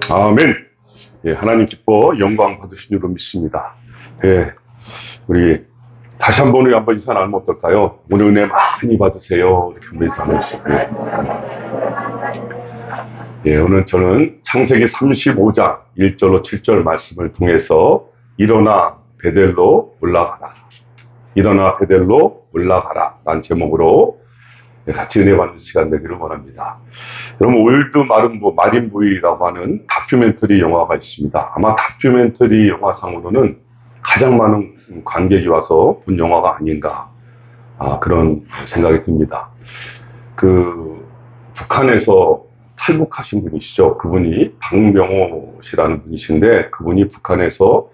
아멘. 예, 하나님 기뻐 영광 받으신 줄로 믿습니다. 예, 우리 다시 한번 인사 나누면 어떨까요? 오늘 은혜 많이 받으세요. 이렇게 한번 인사 나누시죠. 예, 오늘 저는 창세기 35장 1절로 7절 말씀을 통해서 일어나 베델로 올라가라. 일어나 베델로 올라가라. 라는 제목으로 같이 은혜 받는 시간 되기를 원합니다. 여러분, 올드 마린부이라고 하는 다큐멘터리 영화가 있습니다. 아마 다큐멘터리 영화상으로는 가장 많은 관객이 와서 본 영화가 아닌가, 그런 생각이 듭니다. 북한에서 탈북하신 분이시죠. 그분이 박명호 씨라는 분이신데, 그분이 북한에서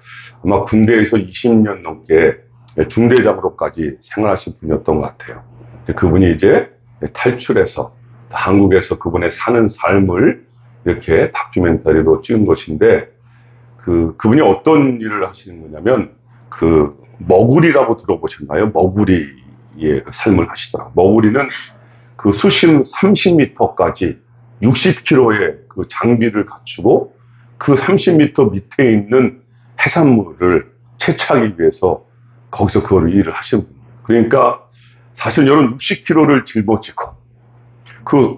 아마 군대에서 20년 넘게 중대장으로까지 생활하신 분이었던 것 같아요. 그분이 이제 탈출해서 한국에서 그분의 사는 삶을 이렇게 다큐멘터리로 찍은 것인데, 그분이 어떤 일을 하시는 거냐면, 머구리라고 들어보셨나요? 머구리의 삶을 하시더라고요. 머구리는 수심 30m까지 60kg의 장비를 갖추고 그 30m 밑에 있는 해산물을 채취하기 위해서 거기서 그걸 일을 하시는 분이에요. 그러니까 사실 여러분 60kg를 짊어지고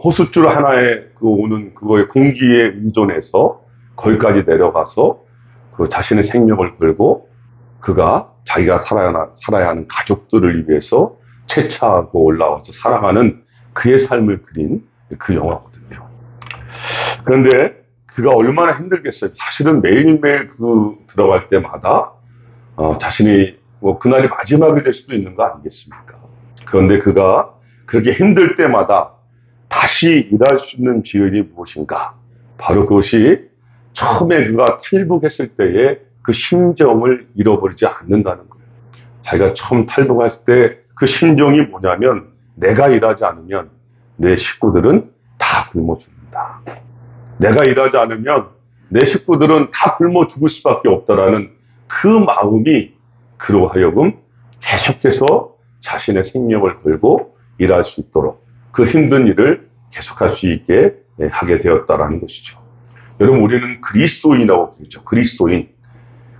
호숫줄 하나에 오는 그거의 공기에 의존해서 거기까지 내려가서 자신의 생명을 걸고 자기가 살아야 하는 가족들을 위해서 채취하고 올라와서 살아가는 그의 삶을 그린 그 영화거든요. 그런데 그가 얼마나 힘들겠어요. 사실은 매일매일 들어갈 때마다 자신이 그날이 마지막이 될 수도 있는 거 아니겠습니까? 그런데 그가 그렇게 힘들 때마다 다시 일할 수 있는 비결이 무엇인가? 바로 그것이 처음에 그가 탈북했을 때의 그 심정을 잃어버리지 않는다는 거예요. 자기가 처음 탈북했을 때 그 심정이 뭐냐면, 내가 일하지 않으면 내 식구들은 다 굶어 죽는다. 내가 일하지 않으면 내 식구들은 다 굶어 죽을 수밖에 없다라는 그 마음이 그로 하여금 계속해서 자신의 생명을 걸고 일할 수 있도록 그 힘든 일을 계속할 수 있게 하게 되었다라는 것이죠. 여러분, 우리는 그리스도인이라고 부르죠. 그리스도인.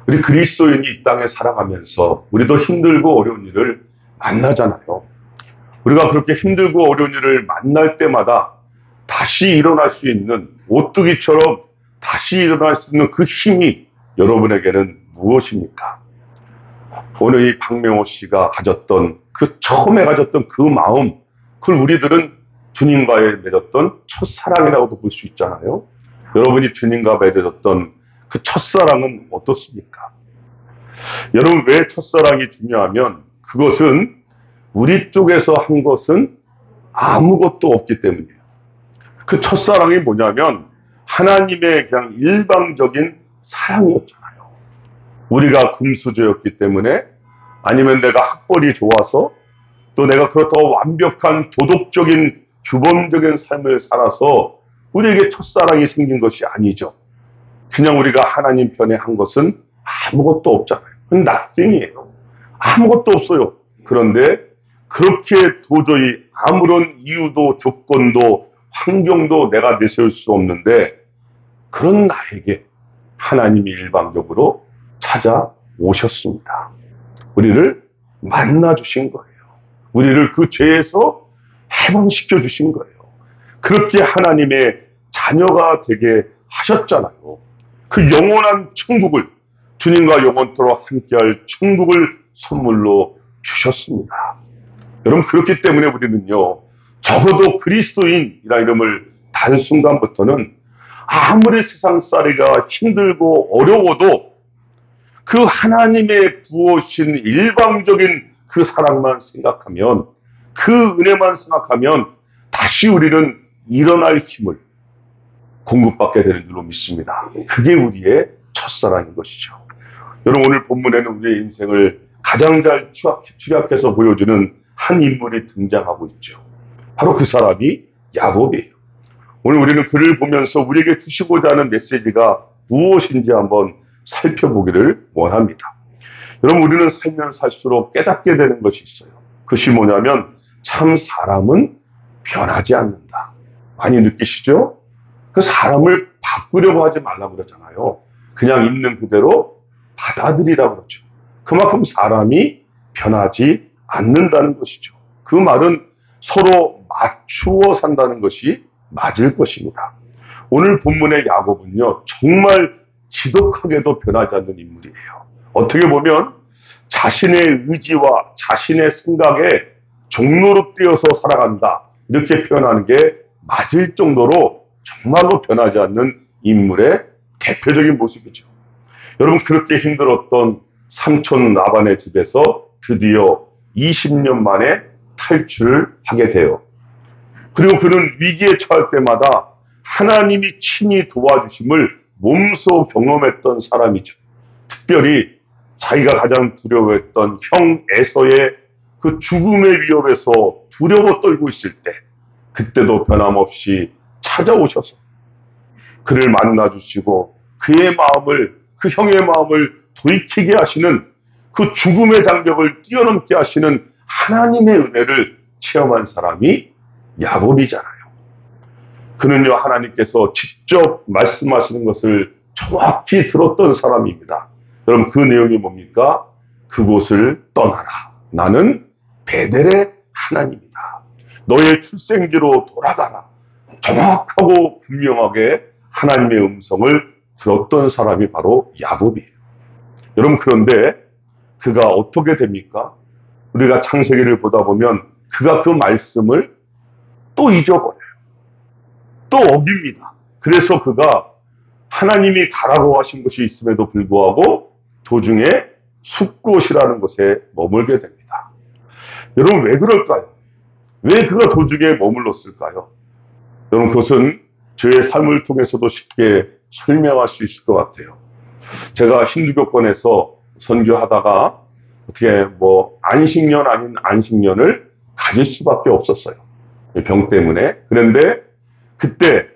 우리 그리스도인이 이 땅에 살아가면서 우리도 힘들고 어려운 일을 만나잖아요. 우리가 그렇게 힘들고 어려운 일을 만날 때마다 다시 일어날 수 있는, 오뚜기처럼 다시 일어날 수 있는 그 힘이 여러분에게는 무엇입니까? 오늘 이 박명호 씨가 가졌던 처음에 가졌던 그 마음, 그걸 우리들은 주님과의 맺었던 첫사랑이라고도 볼 수 있잖아요. 여러분이 주님과 맺었던 그 첫사랑은 어떻습니까? 여러분, 왜 첫사랑이 중요하면, 그것은 우리 쪽에서 한 것은 아무것도 없기 때문이에요. 그 첫사랑이 뭐냐면 하나님의 그냥 일방적인 사랑이었잖아요. 우리가 금수저였기 때문에, 아니면 내가 학벌이 좋아서, 또 내가 그렇다고 완벽한 도덕적인 규범적인 삶을 살아서 우리에게 첫사랑이 생긴 것이 아니죠. 그냥 우리가 하나님 편에 한 것은 아무것도 없잖아요. 그건 nothing이에요. 아무것도 없어요. 그런데 그렇게 도저히 아무런 이유도 조건도 환경도 내가 내세울 수 없는데, 그런 나에게 하나님이 일방적으로 찾아오셨습니다. 우리를 만나주신 거예요. 우리를 그 죄에서 해방시켜 주신 거예요. 그렇게 하나님의 자녀가 되게 하셨잖아요. 그 영원한 천국을, 주님과 영원토록 함께할 천국을 선물로 주셨습니다. 여러분, 그렇기 때문에 우리는요, 적어도 그리스도인이라는 이름을 단 순간부터는 아무리 세상살이가 힘들고 어려워도 그 하나님의 부어신 일방적인 그 사랑만 생각하면, 그 은혜만 생각하면 다시 우리는 일어날 힘을 공급받게 되는 줄로 믿습니다. 그게 우리의 첫사랑인 것이죠. 여러분, 오늘 본문에는 우리의 인생을 가장 잘 축약해서 보여주는 한 인물이 등장하고 있죠. 바로 그 사람이 야곱이에요. 오늘 우리는 그를 보면서 우리에게 주시고자 하는 메시지가 무엇인지 한번 살펴보기를 원합니다. 여러분, 우리는 살면 살수록 깨닫게 되는 것이 있어요. 그것이 뭐냐면, 참 사람은 변하지 않는다. 많이 느끼시죠? 그 사람을 바꾸려고 하지 말라고 그러잖아요. 그냥 있는 그대로 받아들이라고 그러죠. 그만큼 사람이 변하지 않는다는 것이죠. 그 말은 서로 맞추어 산다는 것이 맞을 것입니다. 오늘 본문의 야곱은요, 정말 지독하게도 변하지 않는 인물이에요. 어떻게 보면 자신의 의지와 자신의 생각에 종로로 뛰어서 살아간다, 이렇게 표현하는 게 맞을 정도로 정말로 변하지 않는 인물의 대표적인 모습이죠. 여러분, 그렇게 힘들었던 삼촌 라반의 집에서 드디어 20년 만에 탈출을 하게 돼요. 그리고 그는 위기에 처할 때마다 하나님이 친히 도와주심을 몸소 경험했던 사람이죠. 특별히 자기가 가장 두려워했던 형 에서의 그 죽음의 위협에서 두려워 떨고 있을 때, 그때도 변함없이 찾아오셔서 그를 만나주시고 그의 마음을, 그 형의 마음을 돌이키게 하시는, 그 죽음의 장벽을 뛰어넘게 하시는 하나님의 은혜를 체험한 사람이 야곱이잖아요. 그는요, 하나님께서 직접 말씀하시는 것을 정확히 들었던 사람입니다. 여러분, 그 내용이 뭡니까? 그곳을 떠나라. 나는 베델의 하나님이다. 너의 출생지로 돌아가라. 정확하고 분명하게 하나님의 음성을 들었던 사람이 바로 야곱이에요. 여러분, 그런데 그가 어떻게 됩니까? 우리가 창세기를 보다 보면 그가 그 말씀을 또 잊어버려요. 또 어깁니다. 그래서 그가 하나님이 가라고 하신 것이 있음에도 불구하고 도중에 숫곳이라는 곳에 머물게 됩니다. 여러분, 왜 그럴까요? 왜 그가 도중에 머물렀을까요? 여러분, 그것은 저의 삶을 통해서도 쉽게 설명할 수 있을 것 같아요. 제가 힌두교권에서 선교하다가 어떻게 안식년 아닌 안식년을 가질 수밖에 없었어요. 병 때문에. 그런데 그때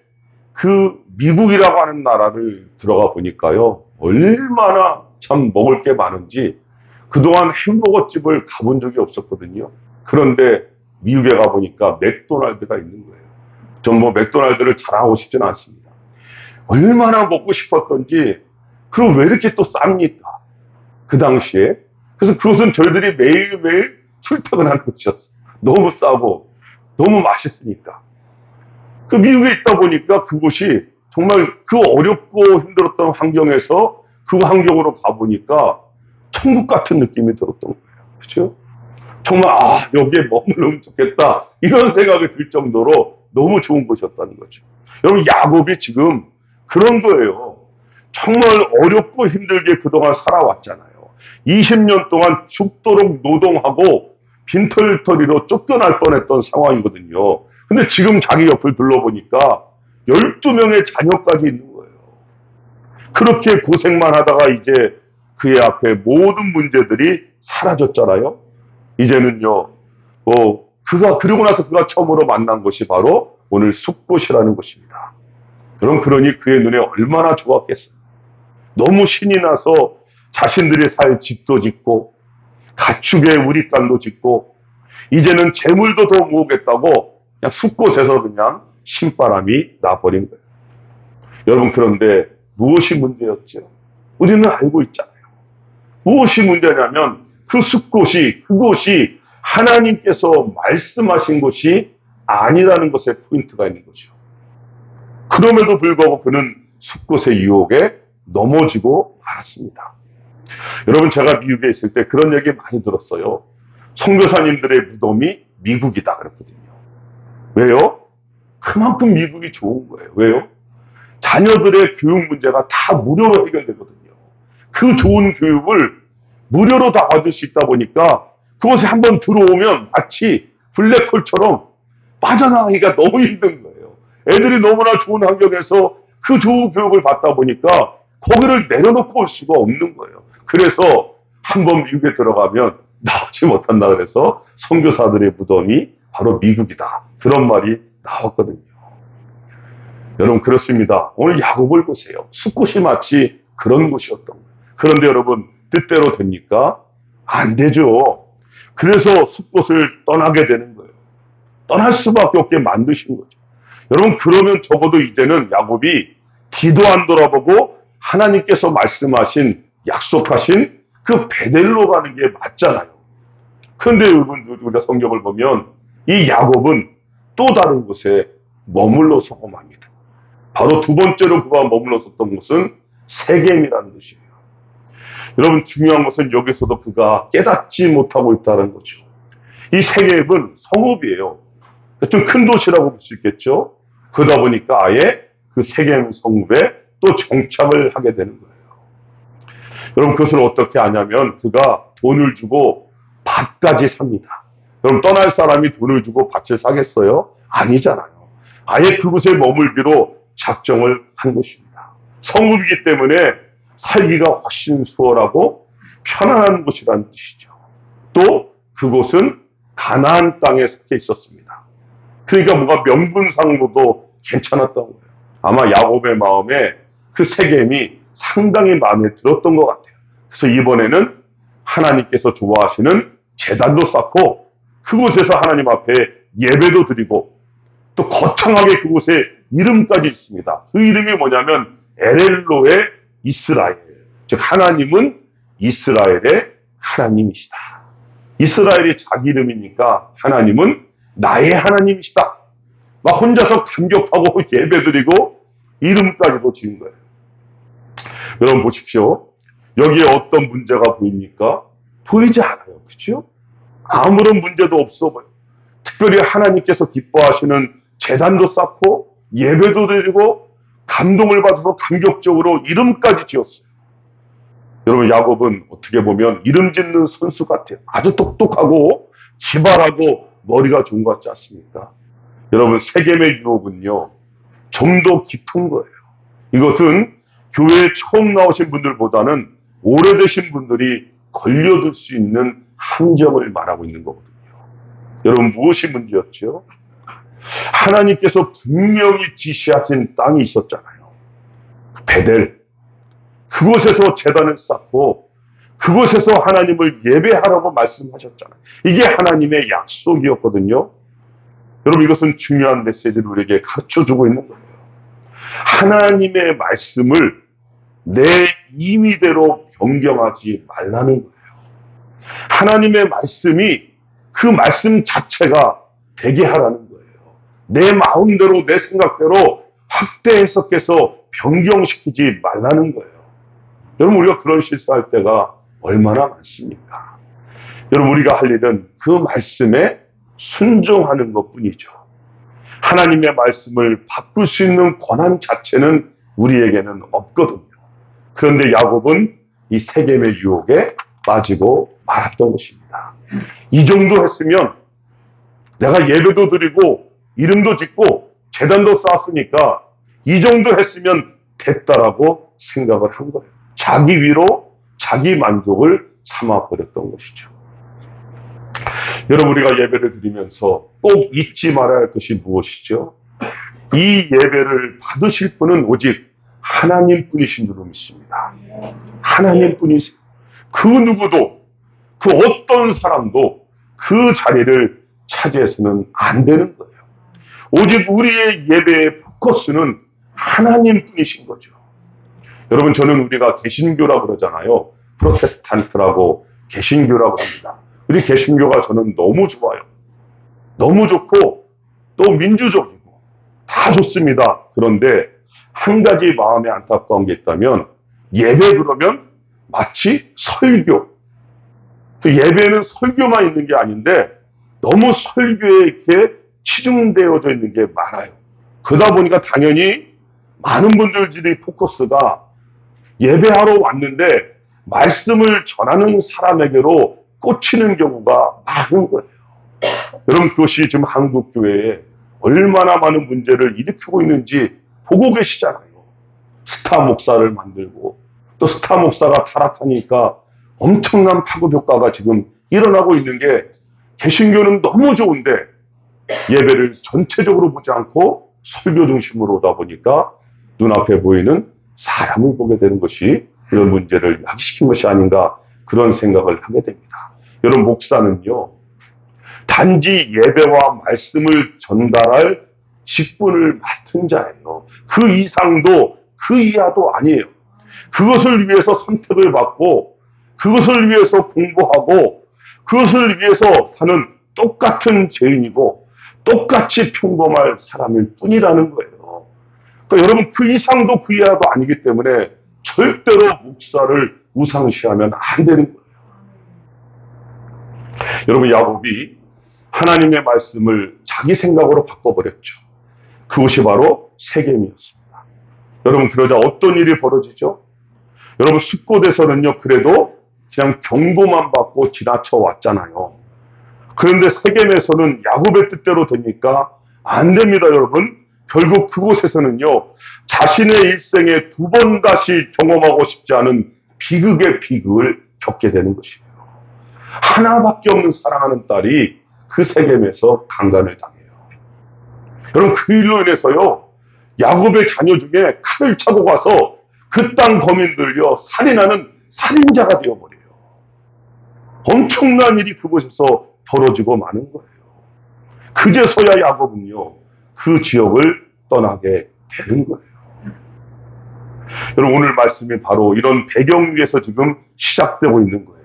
그 미국이라고 하는 나라를 들어가 보니까요, 얼마나 참 먹을 게 많은지 그동안 햄버거 집을 가본 적이 없었거든요. 그런데 미국에 가보니까 맥도날드가 있는 거예요. 전 맥도날드를 자랑하고 싶지는 않습니다. 얼마나 먹고 싶었던지. 그럼 왜 이렇게 또 쌉니까? 그 당시에. 그래서 그것은 저희들이 매일매일 출퇴근하는 곳이었어요. 너무 싸고 너무 맛있으니까. 그 미국에 있다 보니까 그곳이 정말 그 어렵고 힘들었던 환경에서 그 환경으로 가보니까 천국 같은 느낌이 들었던 거예요. 그렇죠? 정말 여기에 머물면 좋겠다, 이런 생각이 들 정도로 너무 좋은 곳이었다는 거죠. 여러분, 야곱이 지금 그런 거예요. 정말 어렵고 힘들게 그동안 살아왔잖아요. 20년 동안 죽도록 노동하고 빈털터리로 쫓겨날 뻔했던 상황이거든요. 근데 지금 자기 옆을 둘러보니까 12명의 자녀까지 있는 거예요. 그렇게 고생만 하다가 이제 그의 앞에 모든 문제들이 사라졌잖아요. 이제는요, 그리고 나서 그가 처음으로 만난 것이 바로 오늘 숫곳이라는 곳입니다. 여러분, 그러니 그의 눈에 얼마나 좋았겠어요. 너무 신이 나서 자신들이 살 집도 짓고 가축의 우리땅도 짓고 이제는 재물도 더 모으겠다고 그냥 숫곳에서 그냥 신바람이 나버린 거예요. 여러분, 그런데 무엇이 문제였죠? 우리는 알고 있잖아요. 무엇이 문제냐면 그 숫곳이, 그곳이 하나님께서 말씀하신 곳이 아니라는 것에 포인트가 있는 거죠. 그럼에도 불구하고 그는 숫곳의 유혹에 넘어지고 말았습니다. 여러분, 제가 미국에 있을 때 그런 얘기 많이 들었어요. 선교사님들의 무덤이 미국이다 그랬거든요. 왜요? 그만큼 미국이 좋은 거예요. 왜요? 자녀들의 교육 문제가 다 무료로 해결되거든요. 그 좋은 교육을 무료로 다 받을 수 있다 보니까 그곳에 한번 들어오면 마치 블랙홀처럼 빠져나가기가 너무 힘든 거예요. 애들이 너무나 좋은 환경에서 그 좋은 교육을 받다 보니까 거기를 내려놓고 올 수가 없는 거예요. 그래서 한번 미국에 들어가면 나오지 못한다 그래서 선교사들의 무덤이 바로 미국이다, 그런 말이 나왔거든요. 여러분, 그렇습니다. 오늘 야곱을 보세요. 숫곳이 마치 그런 곳이었던 거예요. 그런데 여러분, 뜻대로 됩니까? 안 되죠. 그래서 숫곳을 떠나게 되는 거예요. 떠날 수밖에 없게 만드신 거죠. 여러분, 그러면 적어도 이제는 야곱이 뒤도 안 돌아보고 하나님께서 말씀하신, 약속하신 그 베델로 가는 게 맞잖아요. 그런데 여러분, 우리가 성경을 보면 이 야곱은 또 다른 곳에 머물러서 험합니다. 바로 두 번째로 그가 머물렀었던 곳은 세겜이라는 곳이에요. 여러분, 중요한 것은 여기서도 그가 깨닫지 못하고 있다는 거죠. 이 세겜은 성읍이에요. 좀 큰 도시라고 볼 수 있겠죠. 그러다 보니까 아예 그 세겜 성읍에 또 정착을 하게 되는 거예요. 여러분, 그것을 어떻게 하냐면 그가 돈을 주고 밭까지 삽니다. 그럼 떠날 사람이 돈을 주고 밭을 사겠어요? 아니잖아요. 아예 그곳에 머물기로 작정을 한 것입니다. 성읍이기 때문에 살기가 훨씬 수월하고 편안한 곳이라는 뜻이죠. 또 그곳은 가나안 땅에 속해 있었습니다. 그러니까 뭔가 명분상으로도 괜찮았던 거예요. 아마 야곱의 마음에 그 세겜이 상당히 마음에 들었던 것 같아요. 그래서 이번에는 하나님께서 좋아하시는 제단도 쌓고 그곳에서 하나님 앞에 예배도 드리고 또 거창하게 그곳에 이름까지 있습니다. 그 이름이 뭐냐면 엘엘로의 이스라엘. 즉 하나님은 이스라엘의 하나님이시다. 이스라엘이 자기 이름이니까 하나님은 나의 하나님이시다. 막 혼자서 감격하고 예배드리고 이름까지도 지은 거예요. 여러분 보십시오. 여기에 어떤 문제가 보입니까? 보이지 않아요. 그렇죠? 아무런 문제도 없어 보여요. 특별히 하나님께서 기뻐하시는 제단도 쌓고 예배도 드리고 감동을 받아서 감격적으로 이름까지 지었어요. 여러분, 야곱은 어떻게 보면 이름 짓는 선수 같아요. 아주 똑똑하고 기발하고 머리가 좋은 것 같지 않습니까? 여러분, 세겜의 유혹은요, 좀 더 깊은 거예요. 이것은 교회에 처음 나오신 분들보다는 오래되신 분들이 걸려들 수 있는 함정을 말하고 있는 거거든요. 여러분, 무엇이 문제였죠? 하나님께서 분명히 지시하신 땅이 있었잖아요. 베델. 그곳에서 제단을 쌓고 그곳에서 하나님을 예배하라고 말씀하셨잖아요. 이게 하나님의 약속이었거든요. 여러분, 이것은 중요한 메시지를 우리에게 가르쳐주고 있는 거예요. 하나님의 말씀을 내 임의대로 변경하지 말라는 거예요. 하나님의 말씀이 그 말씀 자체가 되게 하라는 거예요. 내 마음대로 내 생각대로 확대 해석해서 변경시키지 말라는 거예요. 여러분, 우리가 그런 실수할 때가 얼마나 많습니까? 여러분, 우리가 할 일은 그 말씀에 순종하는 것뿐이죠. 하나님의 말씀을 바꿀 수 있는 권한 자체는 우리에게는 없거든요. 그런데 야곱은 이 세겜의 유혹에 빠지고 말았던 것입니다. 이 정도 했으면 내가 예배도 드리고 이름도 짓고 제단도 쌓았으니까 이 정도 했으면 됐다라고 생각을 한 거예요. 자기 위로 자기 만족을 삼아버렸던 것이죠. 여러분, 우리가 예배를 드리면서 꼭 잊지 말아야 할 것이 무엇이죠? 이 예배를 받으실 분은 오직 하나님뿐이신 줄로 믿습니다. 하나님뿐이세요. 그 누구도, 그 어떤 사람도 그 자리를 차지해서는 안 되는 거예요. 오직 우리의 예배의 포커스는 하나님뿐이신 거죠. 여러분, 저는 우리가 개신교라고 그러잖아요. 프로테스탄트라고 개신교라고 합니다. 우리 개신교가 저는 너무 좋아요. 너무 좋고 또 민주적이고 다 좋습니다. 그런데 한 가지 마음에 안타까운 게 있다면 예배 그러면 마치 설교. 그 예배는 설교만 있는 게 아닌데 너무 설교에 이렇게 치중되어져 있는 게 많아요. 그러다 보니까 당연히 많은 분들이 포커스가 예배하러 왔는데 말씀을 전하는 사람에게로 꽂히는 경우가 많은 거예요. 여러분, 그것이 지금 한국 교회에 얼마나 많은 문제를 일으키고 있는지 보고 계시잖아요. 스타 목사를 만들고 또 스타 목사가 타락하니까 엄청난 파급 효과가 지금 일어나고 있는 게, 개신교는 너무 좋은데 예배를 전체적으로 보지 않고 설교 중심으로 오다 보니까 눈앞에 보이는 사람을 보게 되는 것이 이런 문제를 야기시킨 것이 아닌가, 그런 생각을 하게 됩니다. 여러분, 목사는요, 단지 예배와 말씀을 전달할 직분을 맡은 자예요. 그 이상도 그 이하도 아니에요. 그것을 위해서 선택을 받고 그것을 위해서 공부하고 그것을 위해서 사는 똑같은 죄인이고 똑같이 평범할 사람일 뿐이라는 거예요. 그러니까 여러분 그 이상도 그 이하도 아니기 때문에 절대로 목사를 우상시하면 안 되는 거예요. 여러분 야곱이 하나님의 말씀을 자기 생각으로 바꿔버렸죠. 그것이 바로 세겜이었습니다. 여러분 그러자 어떤 일이 벌어지죠? 여러분 숫곳에서는요 그래도 그냥 경고만 받고 지나쳐 왔잖아요. 그런데 세겜에서는 야곱의 뜻대로 되니까 안 됩니다, 여러분. 결국 그곳에서는요 자신의 일생에 두 번 다시 경험하고 싶지 않은 비극의 비극을 겪게 되는 것이에요. 하나밖에 없는 사랑하는 딸이 그 세겜에서 강간을 당해요. 여러분 그 일로 인해서요 야곱의 자녀 중에 칼을 차고 가서 그 땅 거민들요 살인하는 살인자가 되어버려요. 엄청난 일이 그곳에서 벌어지고 마는 거예요. 그제서야 야곱은요 그 지역을 떠나게 되는 거예요. 여러분 오늘 말씀이 바로 이런 배경 위에서 지금 시작되고 있는 거예요.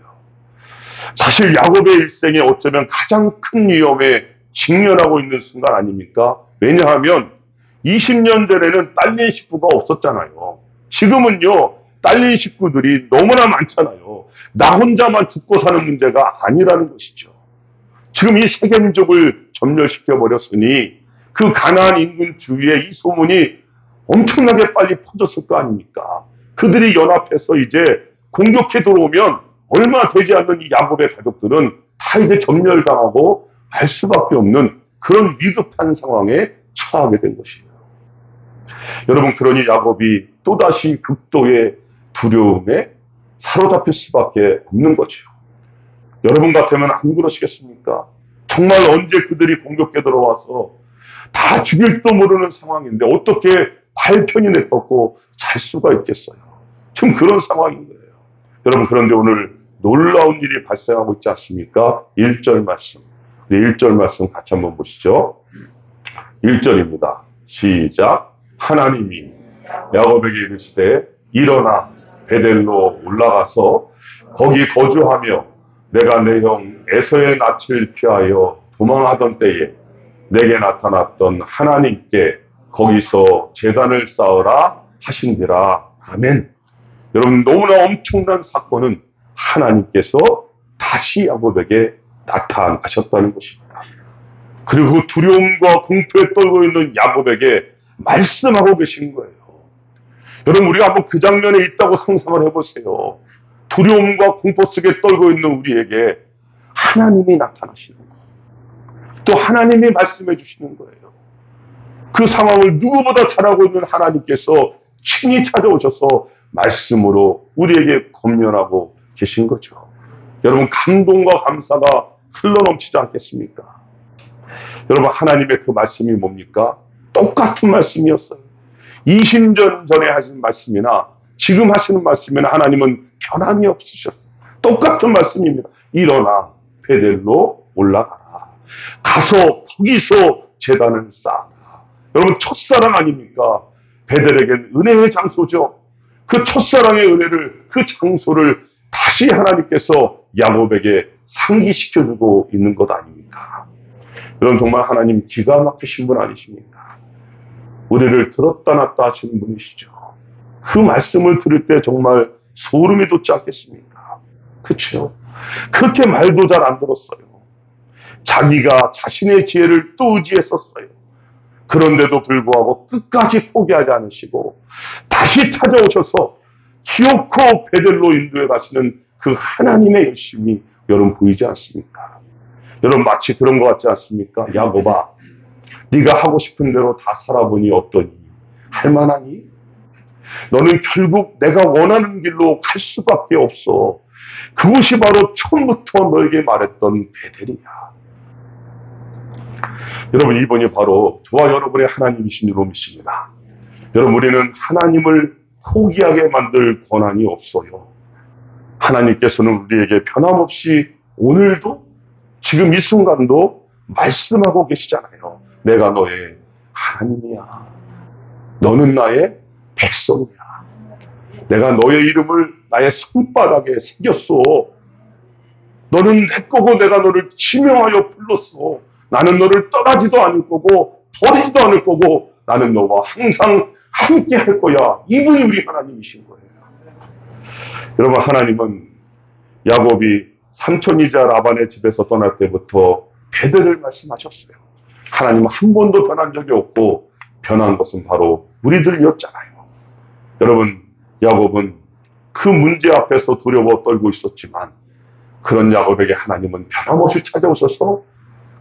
사실 야곱의 일생에 어쩌면 가장 큰 위험에 직면하고 있는 순간 아닙니까? 왜냐하면 20년 전에는 딸린 식구가 없었잖아요. 지금은요 딸린 식구들이 너무나 많잖아요. 나 혼자만 죽고 사는 문제가 아니라는 것이죠. 지금 이 세겜족을 점멸시켜 버렸으니 그 가나안 인근 주위에 이 소문이 엄청나게 빨리 퍼졌을 거 아닙니까? 그들이 연합해서 이제 공격해 들어오면 얼마 되지 않는 이 야곱의 가족들은 다 이제 점멸당하고 말 수밖에 없는 그런 위급한 상황에 처하게 된 것이에요. 여러분 그러니 야곱이 또다시 극도의 두려움에 사로잡힐 수밖에 없는 거죠. 여러분 같으면 안 그러시겠습니까? 정말 언제 그들이 공격해 들어와서 다 죽일지도 모르는 상황인데 어떻게 발편이 내뻗고 잘 수가 있겠어요. 지금 그런 상황인 거예요. 여러분 그런데 오늘 놀라운 일이 발생하고 있지 않습니까? 1절 말씀. 1절 말씀 같이 한번 보시죠. 1절입니다. 시작. 하나님이 야곱에게 이르시되 일어나 베델로 올라가서 거기 거주하며 내가 내 형 에서의 낯을 피하여 도망하던 때에 내게 나타났던 하나님께 거기서 제단을 쌓으라 하신지라. 아멘. 여러분 너무나 엄청난 사건은 하나님께서 다시 야곱에게 나타나셨다는 것입니다. 그리고 두려움과 공포에 떨고 있는 야곱에게 말씀하고 계신 거예요. 여러분 우리가 한번 그 장면에 있다고 상상을 해보세요. 두려움과 공포 속에 떨고 있는 우리에게 하나님이 나타나시는 거예요. 또 하나님이 말씀해 주시는 거예요. 그 상황을 누구보다 잘 알고 있는 하나님께서 친히 찾아오셔서 말씀으로 우리에게 권면하고 계신 거죠. 여러분 감동과 감사가 흘러넘치지 않겠습니까? 여러분 하나님의 그 말씀이 뭡니까? 똑같은 말씀이었어요. 20년 전에 하신 말씀이나 지금 하시는 말씀이나 하나님은 변함이 없으셨어요. 똑같은 말씀입니다. 일어나 베델로 올라가라. 가서 거기서 제단을 쌓아라. 여러분 첫사랑 아닙니까? 베델에겐 은혜의 장소죠. 그 첫사랑의 은혜를 그 장소를 다시 하나님께서 야곱에게 상기시켜주고 있는 것 아닙니까? 여러분 정말 하나님 기가 막히신 분 아니십니까? 우리를 들었다 놨다 하시는 분이시죠. 그 말씀을 들을 때 정말 소름이 돋지 않겠습니까? 그렇죠? 그렇게 말도 잘 안 들었어요. 자기가 자신의 지혜를 또 의지했었어요. 그런데도 불구하고 끝까지 포기하지 않으시고 다시 찾아오셔서 기어코 베델로 인도해 가시는 그 하나님의 열심이 여러분 보이지 않습니까? 여러분 마치 그런 것 같지 않습니까? 야곱아, 네가 하고 싶은 대로 다 살아보니 어떠니? 할만하니? 너는 결국 내가 원하는 길로 갈 수밖에 없어. 그것이 바로 처음부터 너에게 말했던 베델이야. 여러분 이분이 바로 저와 여러분의 하나님이신 줄 믿습니다. 여러분 우리는 하나님을 포기하게 만들 권한이 없어요. 하나님께서는 우리에게 변함없이 오늘도 지금 이 순간도 말씀하고 계시잖아요. 내가 너의 하나님이야. 너는 나의 백성이야. 내가 너의 이름을 나의 손바닥에 새겼어. 너는 내 거고 내가 너를 지명하여 불렀어. 나는 너를 떠나지도 않을 거고 버리지도 않을 거고 나는 너와 항상 함께 할 거야. 이분이 우리 하나님이신 거예요. 여러분, 하나님은 야곱이 삼촌이자 라반의 집에서 떠날 때부터 베델을 말씀하셨어요. 하나님은 한 번도 변한 적이 없고 변한 것은 바로 우리들이었잖아요. 여러분, 야곱은 그 문제 앞에서 두려워 떨고 있었지만 그런 야곱에게 하나님은 변함없이 찾아오셔서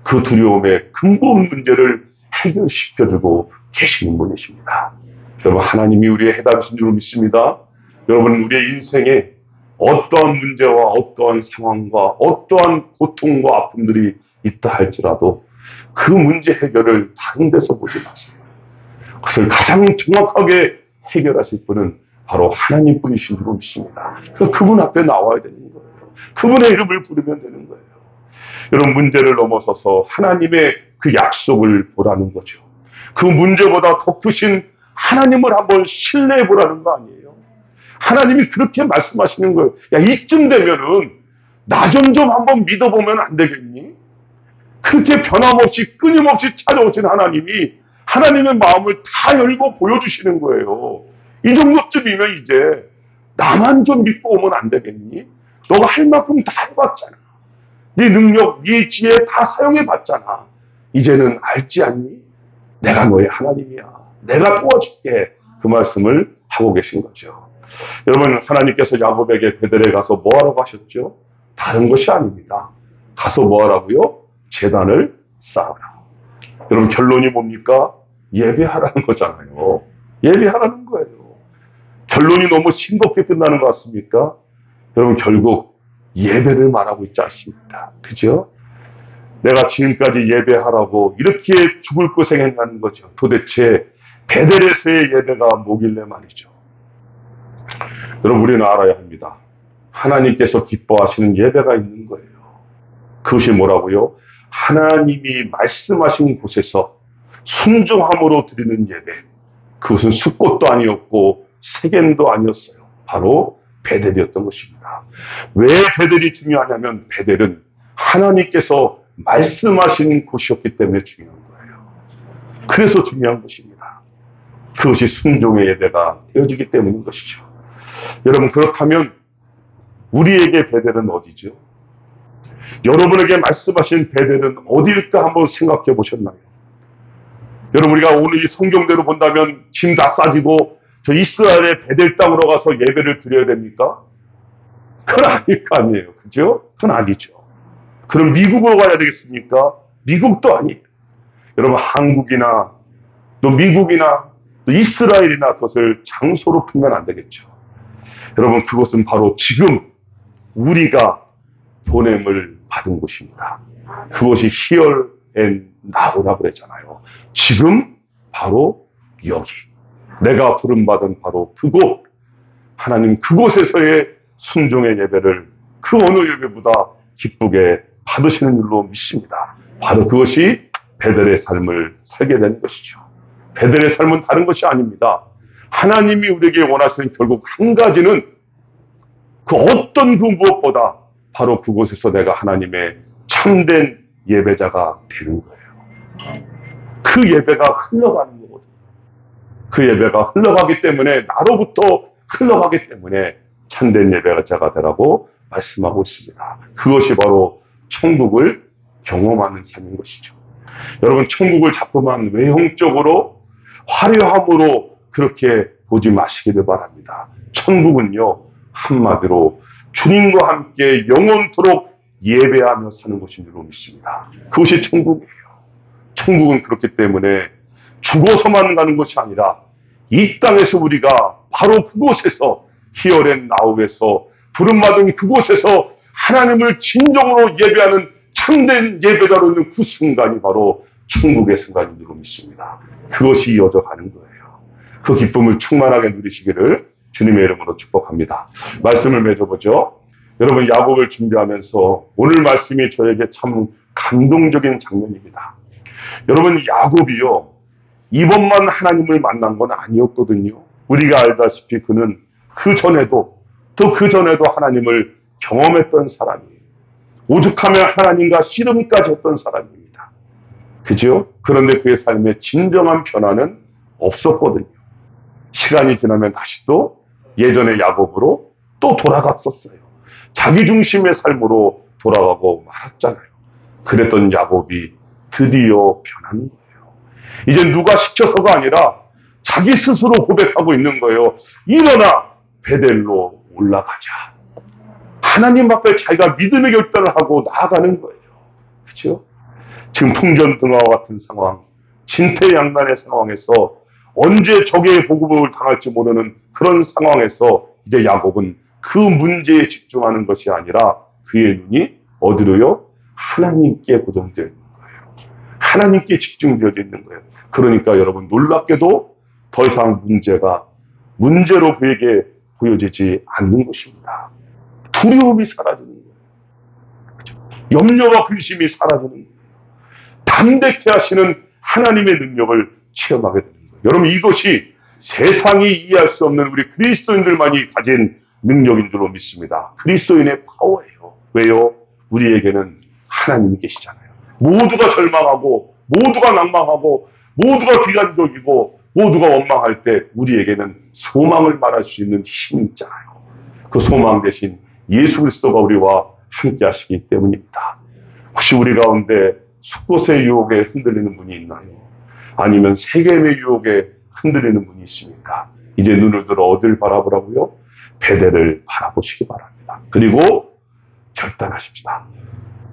그 두려움의 근본 문제를 해결시켜주고 계시는 분이십니다. 여러분, 하나님이 우리의 해답이신 줄 믿습니다. 여러분, 우리의 인생에 어떠한 문제와 어떠한 상황과 어떠한 고통과 아픔들이 있다 할지라도 그 문제 해결을 다른 데서 보지 마세요. 그것을 가장 정확하게 해결하실 분은 바로 하나님 분이신 줄 믿습니다. 그래서 그분 앞에 나와야 되는 거예요. 그분의 이름을 부르면 되는 거예요. 여러분, 문제를 넘어서서 하나님의 그 약속을 보라는 거죠. 그 문제보다 더 크신 하나님을 한번 신뢰해 보라는 거 아니에요. 하나님이 그렇게 말씀하시는 거예요. 야, 이쯤 되면은 나 좀 한번 믿어보면 안 되겠니? 그렇게 변함없이 끊임없이 찾아오신 하나님이 하나님의 마음을 다 열고 보여주시는 거예요. 이 정도쯤이면 이제 나만 좀 믿고 오면 안 되겠니? 너가 할 만큼 다 해봤잖아. 네 능력, 네 지혜 다 사용해봤잖아. 이제는 알지 않니? 내가 너의 하나님이야. 내가 도와줄게. 그 말씀을 하고 계신 거죠. 여러분, 하나님께서 야곱에게 베델에 가서 뭐 하라고 하셨죠? 다른 것이 아닙니다. 가서 뭐 하라고요? 제단을 쌓으라. 여러분, 결론이 뭡니까? 예배하라는 거잖아요. 예배하라는 거예요. 결론이 너무 싱겁게 끝나는 것 같습니까? 여러분, 결국 예배를 말하고 있지 않습니까? 그죠? 내가 지금까지 예배하라고 이렇게 죽을 고생했다는 거죠. 도대체 베델에서의 예배가 뭐길래 말이죠. 여러분, 우리는 알아야 합니다. 하나님께서 기뻐하시는 예배가 있는 거예요. 그것이 뭐라고요? 하나님이 말씀하신 곳에서 순종함으로 드리는 예배. 그것은 숫꽃도 아니었고 세겜도 아니었어요. 바로 베델이었던 것입니다. 왜 베델이 중요하냐면 베델은 하나님께서 말씀하신 곳이었기 때문에 중요한 거예요. 그래서 중요한 것입니다. 그것이 순종의 예배가 되어지기 때문인 것이죠. 여러분, 그렇다면 우리에게 베델은 어디죠? 여러분에게 말씀하신 베델은 어디일까 한번 생각해 보셨나요? 여러분, 우리가 오늘 이 성경대로 본다면 짐 다 싸지고 저 이스라엘의 베델 땅으로 가서 예배를 드려야 됩니까? 그건 아닐 거 아니에요. 그죠? 그건 아니죠. 그럼 미국으로 가야 되겠습니까? 미국도 아니에요. 여러분, 한국이나 또 미국이나 또 이스라엘이나 그것을 장소로 풀면 안 되겠죠. 여러분, 그것은 바로 지금 우리가 보냄을 받은 곳입니다. 그것이 here and now라고 그랬잖아요. 지금 바로 여기. 내가 부름받은 바로 그곳. 하나님 그곳에서의 순종의 예배를 그 어느 예배보다 기쁘게 받으시는 줄로 믿습니다. 바로 그것이 베델의 삶을 살게 되는 것이죠. 베델의 삶은 다른 것이 아닙니다. 하나님이 우리에게 원하시는 결국 한 가지는 그 어떤 그 무엇보다 바로 그곳에서 내가 하나님의 참된 예배자가 되는 거예요. 그 예배가 흘러가는 거거든요. 그 예배가 흘러가기 때문에 나로부터 흘러가기 때문에 참된 예배자가 되라고 말씀하고 있습니다. 그것이 바로 천국을 경험하는 삶인 것이죠. 여러분, 천국을 자꾸만 외형적으로 화려함으로 그렇게 보지 마시기를 바랍니다. 천국은요, 한마디로 주님과 함께 영원토록 예배하며 사는 곳인 줄로 믿습니다. 그것이 천국이에요. 천국은 그렇기 때문에 죽어서만 가는 것이 아니라 이 땅에서 우리가 바로 그곳에서 here and now에서 부름받은 그곳에서 하나님을 진정으로 예배하는 참된 예배자로 있는 그 순간이 바로 천국의 순간인 줄로 믿습니다. 그것이 이어져 가는 거예요. 그 기쁨을 충만하게 누리시기를 주님의 이름으로 축복합니다. 말씀을 맺어보죠. 여러분, 야곱을 준비하면서 오늘 말씀이 저에게 참 감동적인 장면입니다. 여러분, 야곱이요, 이번만 하나님을 만난 건 아니었거든요. 우리가 알다시피 그는 그 전에도 또 그 전에도 하나님을 경험했던 사람이에요. 오죽하면 하나님과 씨름까지 했던 사람입니다. 그죠? 그런데 그의 삶에 진정한 변화는 없었거든요. 시간이 지나면 다시 또 예전의 야곱으로 또 돌아갔었어요. 자기 중심의 삶으로 돌아가고 말았잖아요. 그랬던 야곱이 드디어 변한 거예요. 이제 누가 시켜서가 아니라 자기 스스로 고백하고 있는 거예요. 일어나 베델로 올라가자. 하나님 앞에 자기가 믿음의 결단을 하고 나아가는 거예요. 그렇죠? 지금 풍전등화와 같은 상황, 진퇴양난의 상황에서 언제 적의 보급을 당할지 모르는 그런 상황에서 이제 야곱은 그 문제에 집중하는 것이 아니라 그의 눈이 어디로요? 하나님께 고정되어 있는 거예요. 하나님께 집중되어 있는 거예요. 그러니까 여러분 놀랍게도 더 이상 문제가 문제로 그에게 보여지지 않는 것입니다. 두려움이 사라지는 거예요. 그렇죠? 염려와 근심이 사라지는 거예요. 담대케 하시는 하나님의 능력을 체험하게 되는 거예요. 여러분 이것이 세상이 이해할 수 없는 우리 그리스도인들만이 가진 능력인 줄로 믿습니다. 그리스도인의 파워예요. 왜요? 우리에게는 하나님이 계시잖아요. 모두가 절망하고 모두가 낭망하고 모두가 비관적이고 모두가 원망할 때 우리에게는 소망을 말할 수 있는 힘이 있잖아요. 그 소망 대신 예수 그리스도가 우리와 함께 하시기 때문입니다. 혹시 우리 가운데 숫곳의 유혹에 흔들리는 분이 있나요? 아니면 세겜의 유혹에 흔들리는 분이 있습니까? 이제 눈을 들어 어딜 바라보라고요? 베델을 바라보시기 바랍니다. 그리고 결단하십시다.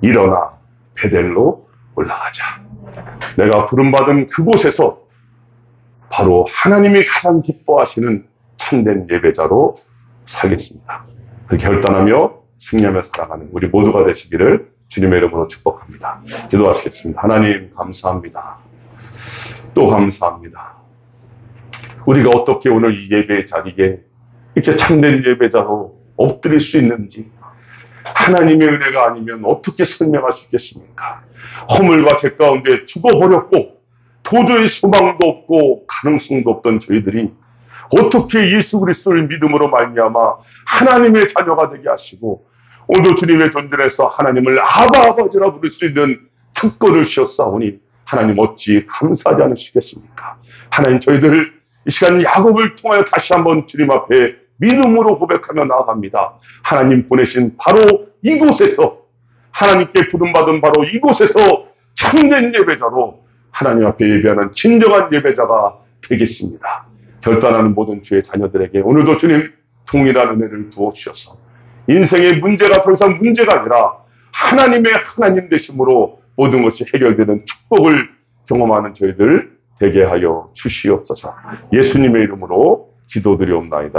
일어나 베델로 올라가자. 내가 부름받은 그곳에서 바로 하나님이 가장 기뻐하시는 참된 예배자로 살겠습니다. 그렇게 결단하며 승리하며 살아가는 우리 모두가 되시기를 주님의 이름으로 축복합니다. 기도하시겠습니다. 하나님 감사합니다. 또 감사합니다. 우리가 어떻게 오늘 이 예배의 자리에 이렇게 참된 예배자로 엎드릴 수 있는지 하나님의 은혜가 아니면 어떻게 설명할 수 있겠습니까? 허물과 죄 가운데 죽어버렸고 도저히 소망도 없고 가능성도 없던 저희들이 어떻게 예수 그리스도를 믿음으로 말미암아 하나님의 자녀가 되게 하시고 오늘도 주님의 존재에서 하나님을 아바 아버지라 부를 수 있는 특권을 주셨사오니 하나님 어찌 감사하지 않으시겠습니까? 하나님 저희들 이 시간 야곱을 통하여 다시 한번 주님 앞에 믿음으로 고백하며 나아갑니다. 하나님 보내신 바로 이곳에서 하나님께 부름받은 바로 이곳에서 참된 예배자로 하나님 앞에 예배하는 진정한 예배자가 되겠습니다. 결단하는 모든 주의 자녀들에게 오늘도 주님 동일한 은혜를 부어주셔서 인생의 문제가 더 이상 문제가 아니라 하나님의 하나님 되심으로 모든 것이 해결되는 축복을 경험하는 저희들 되게 하여 주시옵소서. 예수님의 이름으로 기도드리옵나이다.